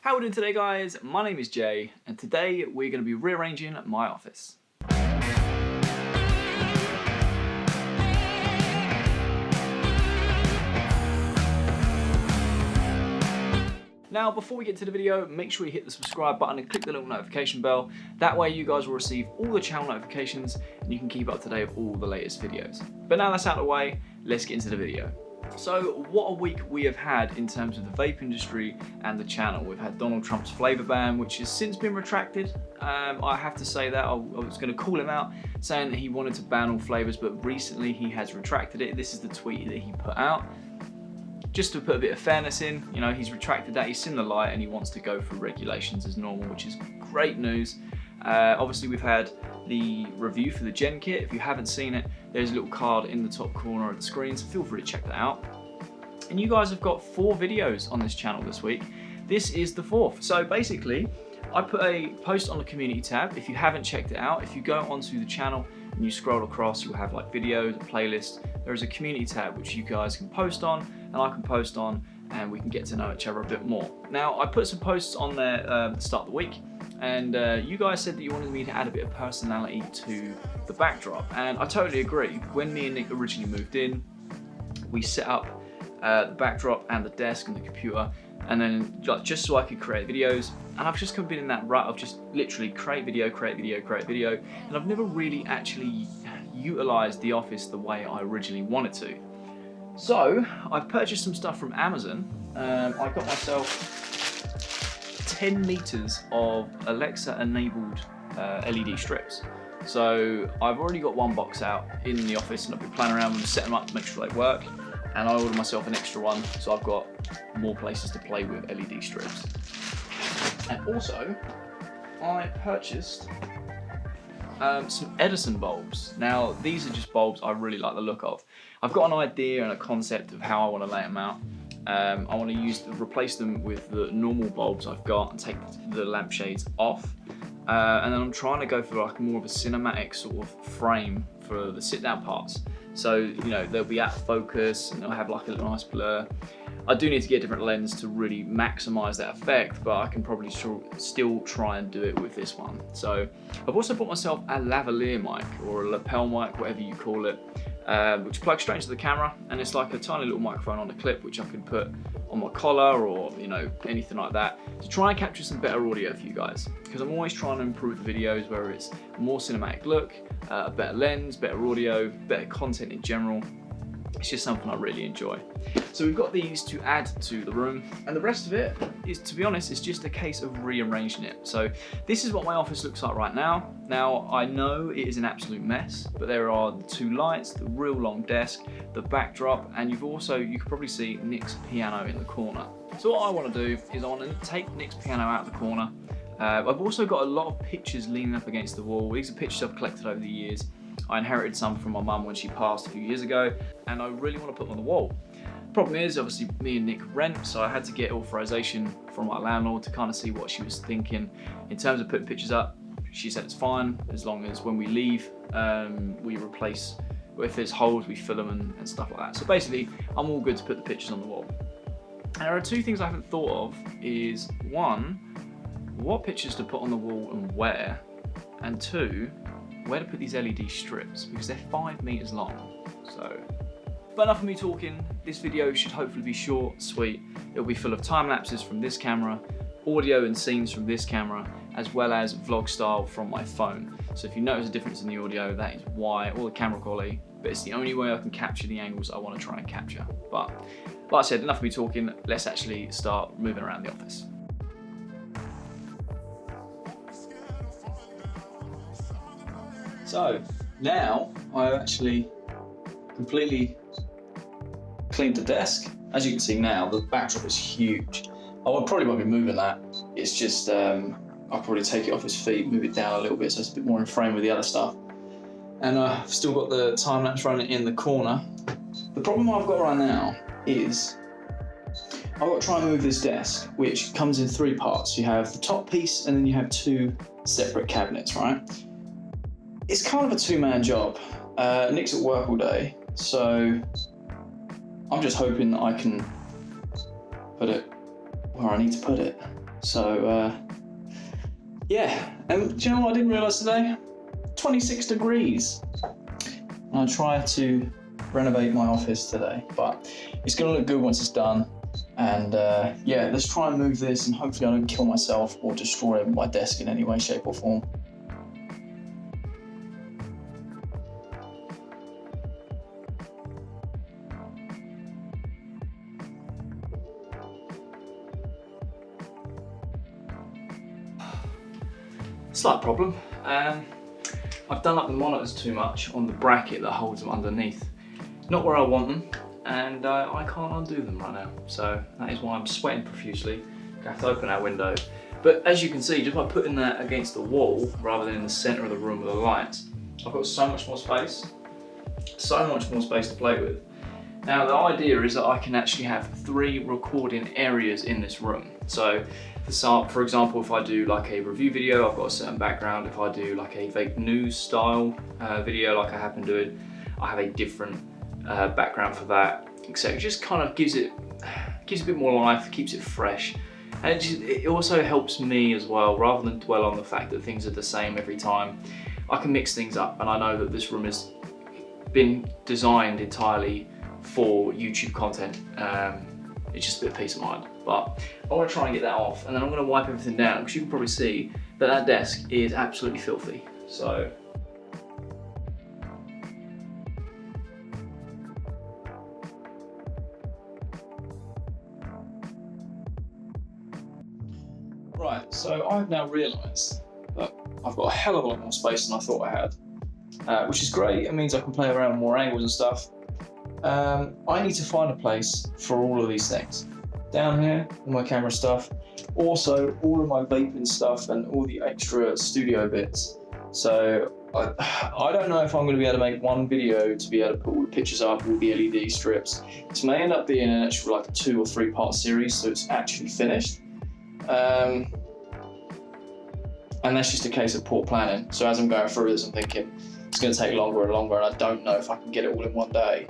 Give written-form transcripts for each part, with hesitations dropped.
How are we doing today, guys? My name is Jay, and today we're going to be rearranging my office. Now, before we get to the video, make sure you hit the subscribe button and click the little notification bell. That way you guys will receive all the channel notifications and you can keep up to date with all the latest videos. But now that's out of the way, let's get into the video. So what a week we have had in terms of the vape industry and the channel. We've had Donald Trump's flavor ban, which has since been retracted. I have to say that I was going to call him out, saying that he wanted to ban all flavors, but recently he has retracted it. This is the tweet that he put out. Just to put a bit of fairness in, you know, he's retracted that, he's seen the light and he wants to go for regulations as normal, which is great news. Obviously we've had the review for the Gen kit. If you haven't seen it, there's a little card in the top corner of the screen, so feel free to check that out. And you guys have got 4 videos on this channel this week. This is the 4th. So basically, I put a post on the community tab. If you haven't checked it out, if you go onto the channel and you scroll across, you'll have like videos, a playlist. There is a community tab which you guys can post on and I can post on, and we can get to know each other a bit more. Now, I put some posts on there at the start of the week, and you guys said that you wanted me to add a bit of personality to the backdrop, and I totally agree. When me and Nick originally moved in, we set up the backdrop and the desk and the computer, and then just so I could create videos, and I've just been in that rut of just literally create video, and I've never really actually utilized the office the way I originally wanted to. So I've purchased some stuff from Amazon. I got myself 10 meters of Alexa enabled LED strips. So I've already got one box out in the office and I've been playing around with them, setting them up to make sure they work. And I ordered myself an extra one, so I've got more places to play with LED strips. And also, I purchased some Edison bulbs. Now, these are just bulbs I really like the look of. I've got an idea and a concept of how I want to lay them out. I want to replace them with the normal bulbs I've got and take the lampshades off. And then I'm trying to go for like more of a cinematic sort of frame for the sit-down parts. So, you know, they'll be out of focus and they'll have like a nice blur. I do need to get a different lens to really maximize that effect, but I can probably still try and do it with this one. So I've also bought myself a lavalier mic, or a lapel mic, whatever you call it, which plugs straight into the camera, and it's like a tiny little microphone on a clip which I can put on my collar or, you know, anything like that, to try and capture some better audio for you guys, because I'm always trying to improve the videos, whether it's a more cinematic look, a better lens, better audio, better content in general. It's just something I really enjoy. So we've got these to add to the room, and the rest of it is, to be honest, it's just a case of rearranging it. So this is what my office looks like right now. Now, I know it is an absolute mess, but there are the 2 lights, the real long desk, the backdrop, and you can probably see Nick's piano in the corner. So what I want to do is I want to take Nick's piano out of the corner. I've also got a lot of pictures leaning up against the wall. These are pictures I've collected over the years. I inherited some from my mum when she passed a few years ago, and I really want to put them on the wall. Problem is, obviously, me and Nick rent, so I had to get authorization from my landlord to kind of see what she was thinking in terms of putting pictures up. She said it's fine, as long as when we leave, we replace, if there's holes, we fill them and stuff like that. So basically, I'm all good to put the pictures on the wall. And there are 2 things I haven't thought of, is 1, what pictures to put on the wall and where, and 2, where to put these LED strips, because they're 5 meters long. So, but enough of me talking. This video should hopefully be short, sweet. It'll be full of time lapses from this camera, audio and scenes from this camera, as well as vlog style from my phone. So if you notice a difference in the audio, that is why, or the camera quality, but it's the only way I can capture the angles I want to try and capture. But like I said, enough of me talking. Let's actually start moving around the office. So now I've actually completely cleaned the desk. As you can see now, the backdrop is huge. I probably won't be moving that. It's just, I'll probably take it off his feet, move it down a little bit so it's a bit more in frame with the other stuff. And I've still got the time lapse running in the corner. The problem I've got right now is I've got to try and move this desk, which comes in 3 parts. You have the top piece and then you have 2 separate cabinets, right? It's kind of a 2-man job. Nick's at work all day, so I'm just hoping that I can put it where I need to put it. So yeah, and do you know what I didn't realise today? 26 degrees. I try to renovate my office today, but it's gonna look good once it's done. And yeah, let's try and move this, and hopefully I don't kill myself or destroy my desk in any way, shape or form. Slight problem. I've done up the monitors too much on the bracket that holds them underneath. Not where I want them, and I can't undo them right now. So that is why I'm sweating profusely. I have to open that window. But as you can see, just by putting that against the wall rather than in the center of the room with the lights, I've got so much more space to play with. Now the idea is that I can actually have 3 recording areas in this room. So for example, if I do like a review video, I've got a certain background. If I do like a vague news style video like I have been doing, I have a different background for that, etc. It just kind of gives it a bit more life, keeps it fresh. And it also helps me as well, rather than dwell on the fact that things are the same every time. I can mix things up, and I know that this room has been designed entirely for YouTube content. It's just a bit of peace of mind. But I want to try and get that off, and then I'm going to wipe everything down, because you can probably see that that desk is absolutely filthy. So right, so I've now realised that I've got a hell of a lot more space than I thought I had, which is great. It means I can play around with more angles and stuff. I need to find a place for all of these things. Down here, all my camera stuff, also all of my vaping stuff and all the extra studio bits. So I don't know if I'm going to be able to make one video to be able to put all the pictures up, all the LED strips. This may end up being an actual like a 2 or 3 part series, so it's actually finished. And that's just a case of poor planning. So as I'm going through this, I'm thinking it's going to take longer and longer, and I don't know if I can get it all in one day.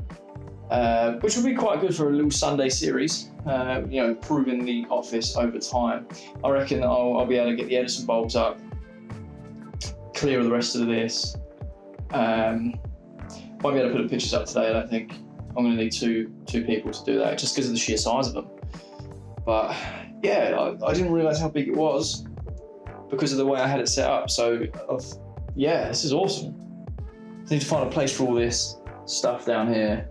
Which would be quite good for a little Sunday series, you know, improving the office over time. I reckon I'll be able to get the Edison bulbs up, clear the rest of this. Won't be able to put the pictures up today. I don't think I'm going to need two people to do that, just because of the sheer size of them. But yeah, I didn't realise how big it was because of the way I had it set up. So yeah, this is awesome. I need to find a place for all this stuff down here.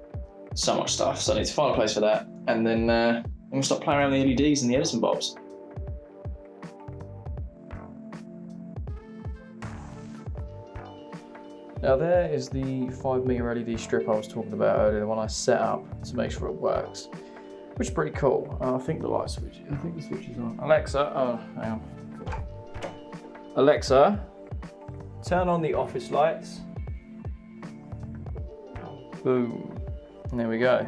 So much stuff, so I need to find a place for that, and then I'm going to start playing around with the LEDs and the Edison bulbs. Now there is the 5-meter LED strip I was talking about earlier, the one I set up to make sure it works, which is pretty cool. I think the light switch, I think the switch is on. Alexa, oh, hang on. Alexa, turn on the office lights. Boom. And there we go.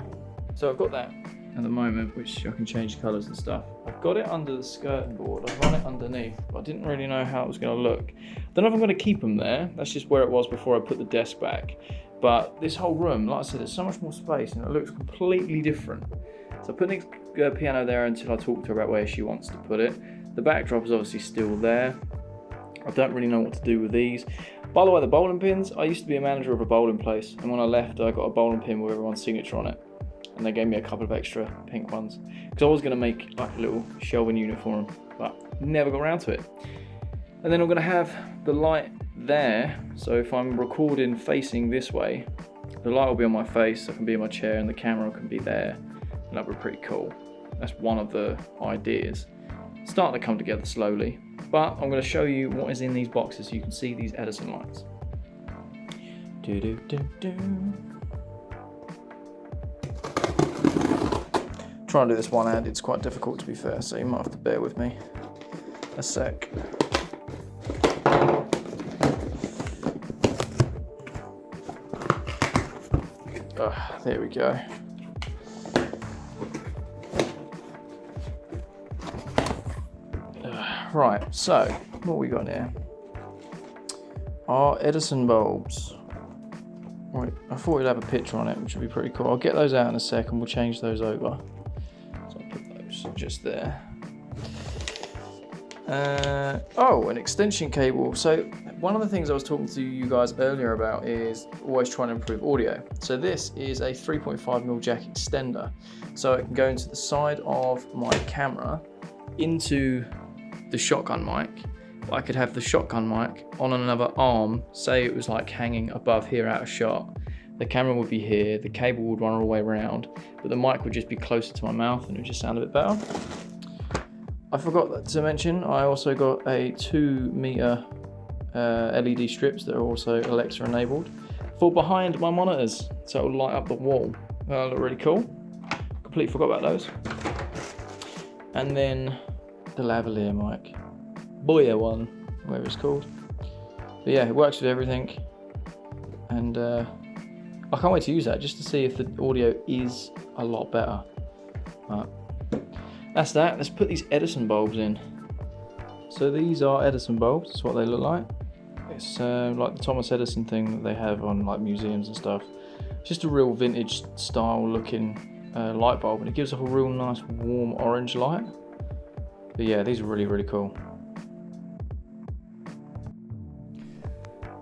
So I've got that at the moment, which I can change colours and stuff. I've got it under the skirting board. I've run it underneath, but I didn't really know how it was going to look. I don't know if I'm going to keep them there. That's just where it was before I put the desk back. But this whole room, like I said, there's so much more space and it looks completely different. So I put the piano there until I talk to her about where she wants to put it. The backdrop is obviously still there. I don't really know what to do with these. By the way, the bowling pins, I used to be a manager of a bowling place, and when I left I got a bowling pin with everyone's signature on it, and they gave me a couple of extra pink ones because I was going to make like a little shelving unit for them, but never got around to it. And then I'm going to have the light there, so if I'm recording facing this way, the light will be on my face, I can be in my chair and the camera can be there, and that'll be pretty cool. That's one of the ideas. It's starting to come together slowly. But I'm going to show you what is in these boxes so you can see these Edison lights. Try and do this one-handed, it's quite difficult to be fair, so you might have to bear with me a sec. There we go. Right, so what we got here are Edison bulbs. Right, I thought we'd have a picture on it, which would be pretty cool. I'll get those out in a sec and we'll change those over. So I'll put those just there. Oh, an extension cable. So one of the things I was talking to you guys earlier about is always trying to improve audio. So this is a 3.5mm jack extender. So it can go into the side of my camera, into the shotgun mic. I could have the shotgun mic on another arm, say it was like hanging above here out of shot. The camera would be here, the cable would run all the way around, but the mic would just be closer to my mouth and it would just sound a bit better. I forgot to mention, I also got a 2-meter LED strips that are also Alexa enabled for behind my monitors, so it will light up the wall. That'll look really cool. Completely forgot about those. And then the lavalier mic, Pt.1, whatever it's called. But yeah, it works with everything, and I can't wait to use that just to see if the audio is a lot better. But that's that. Let's put these Edison bulbs in. So these are Edison bulbs. That's what they look like. It's like the Thomas Edison thing that they have on like museums and stuff. It's just a real vintage style looking light bulb, and it gives off a real nice warm orange light. But yeah, these are really, really cool.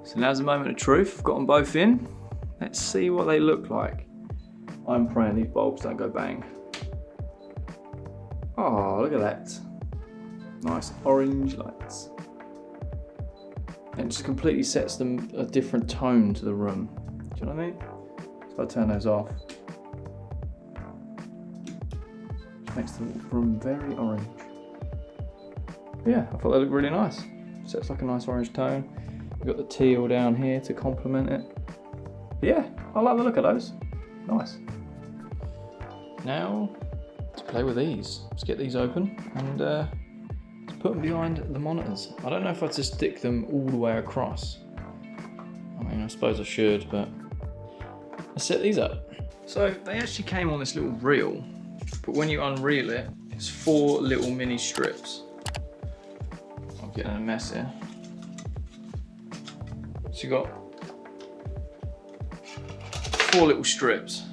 So now's the moment of truth. I've got them both in. Let's see what they look like. I'm praying these bulbs don't go bang. Oh, look at that. Nice orange lights. And it just completely sets them a different tone to the room. Do you know what I mean? So if I turn those off, it makes the room very orange. But yeah, I thought they looked really nice. Sets like a nice orange tone. We've got the teal down here to complement it. But yeah, I like the look of those. Nice. Now, let's play with these. Let's get these open and let's put them behind the monitors. I don't know if I just stick them all the way across. I mean, I suppose I should, but let's set these up. So they actually came on this little reel, but when you unreel it, it's 4 little mini strips. I'm getting a mess here. So you've got 4 little strips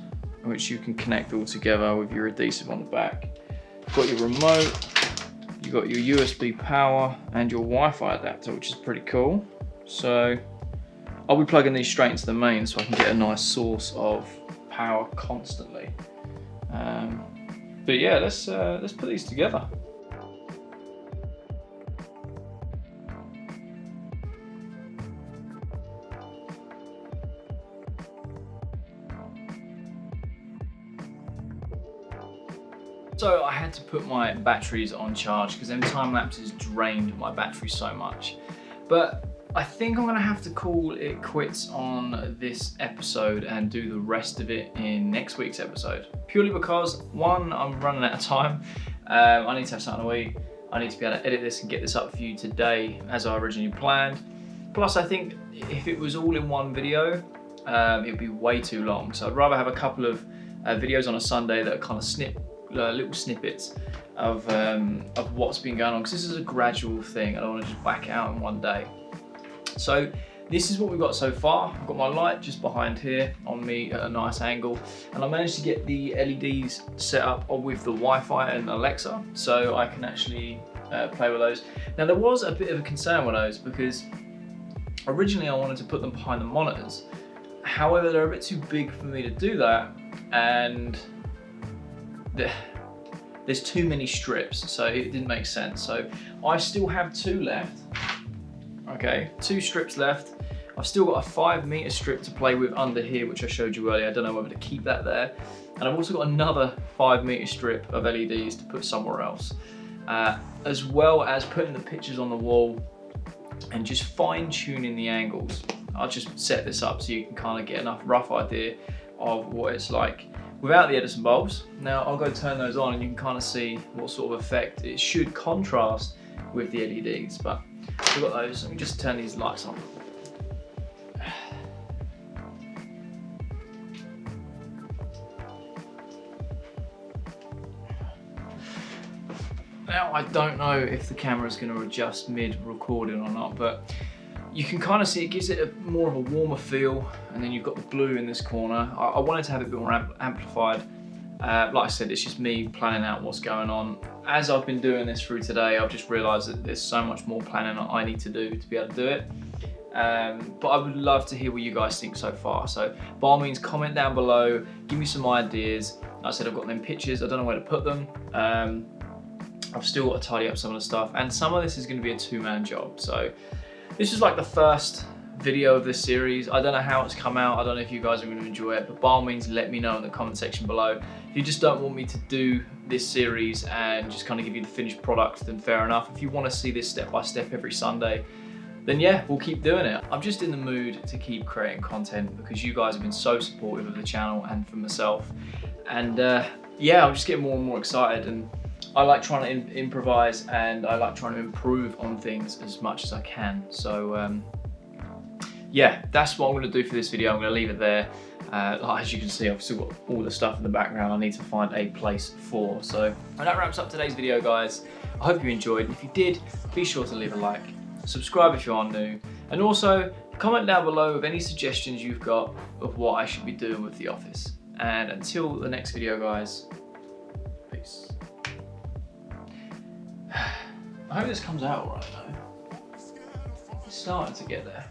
which you can connect all together with your adhesive on the back. You've got your remote, you've got your USB power and your Wi-Fi adapter, which is pretty cool. So I'll be plugging these straight into the main so I can get a nice source of power constantly. But yeah, let's put these together. So I had to put my batteries on charge because them time lapses drained my battery so much. But I think I'm gonna have to call it quits on this episode and do the rest of it in next week's episode. Purely because, one, I'm running out of time. I need to have something to eat. I need to be able to edit this and get this up for you today as I originally planned. Plus, I think if it was all in one video, it'd be way too long. So I'd rather have a couple of videos on a Sunday that are kind of little snippets of what's been going on, because this is a gradual thing. I don't want to just whack it out in one day. So this is what we've got so far. I've got my light just behind here on me at a nice angle, and I managed to get the LEDs set up with the Wi-Fi and Alexa, so I can actually play with those. Now there was a bit of a concern with those because originally I wanted to put them behind the monitors. However, they're a bit too big for me to do that, and there's too many strips, so it didn't make sense. So I still have 2 left. Okay, 2 strips left. I've still got a 5-meter strip to play with under here, which I showed you earlier. I don't know whether to keep that there. And I've also got another 5-meter strip of LEDs to put somewhere else, as well as putting the pictures on the wall and just fine-tuning the angles. I'll just set this up so you can kind of get enough rough idea of what it's like without the Edison bulbs. Now I'll go turn those on and you can kind of see what sort of effect it should contrast with the LEDs. But we've got those. Let me just turn these lights on. Now I don't know if the camera's going to adjust mid-recording or not, but you can kind of see it gives it more of a warmer feel, and then you've got the blue in this corner. I wanted to have it a bit more amplified, Like I said, it's just me planning out what's going on. As I've been doing this through today, I've just realised that there's so much more planning that I need to do to be able to do it. But I would love to hear what you guys think so far. So by all means, comment down below, give me some ideas. Like I said, I've got them pictures, I don't know where to put them. I've still got to tidy up some of the stuff, and some of this is going to be a two-man job. So this is like the first video of this series. I don't know how it's come out, I don't know if you guys are going to enjoy it, but by all means let me know in the comment section below. If you just don't want me to do this series and just kind of give you the finished product, then fair enough. If you want to see this step by step every Sunday, then yeah, we'll keep doing it. I'm just in the mood to keep creating content because you guys have been so supportive of the channel and for myself. And yeah, I'm just getting more and more excited, and I like trying to improvise, and I like trying to improve on things as much as I can. So yeah, that's what I'm going to do for this video. I'm going to leave it there. As you can see, I've still got all the stuff in the background I need to find a place for. So that wraps up today's video, guys. I hope you enjoyed. If you did, be sure to leave a like, subscribe if you are new, and also comment down below with any suggestions you've got of what I should be doing with the office. And until the next video, guys, peace. I hope this comes out all right, though. It's starting to get there.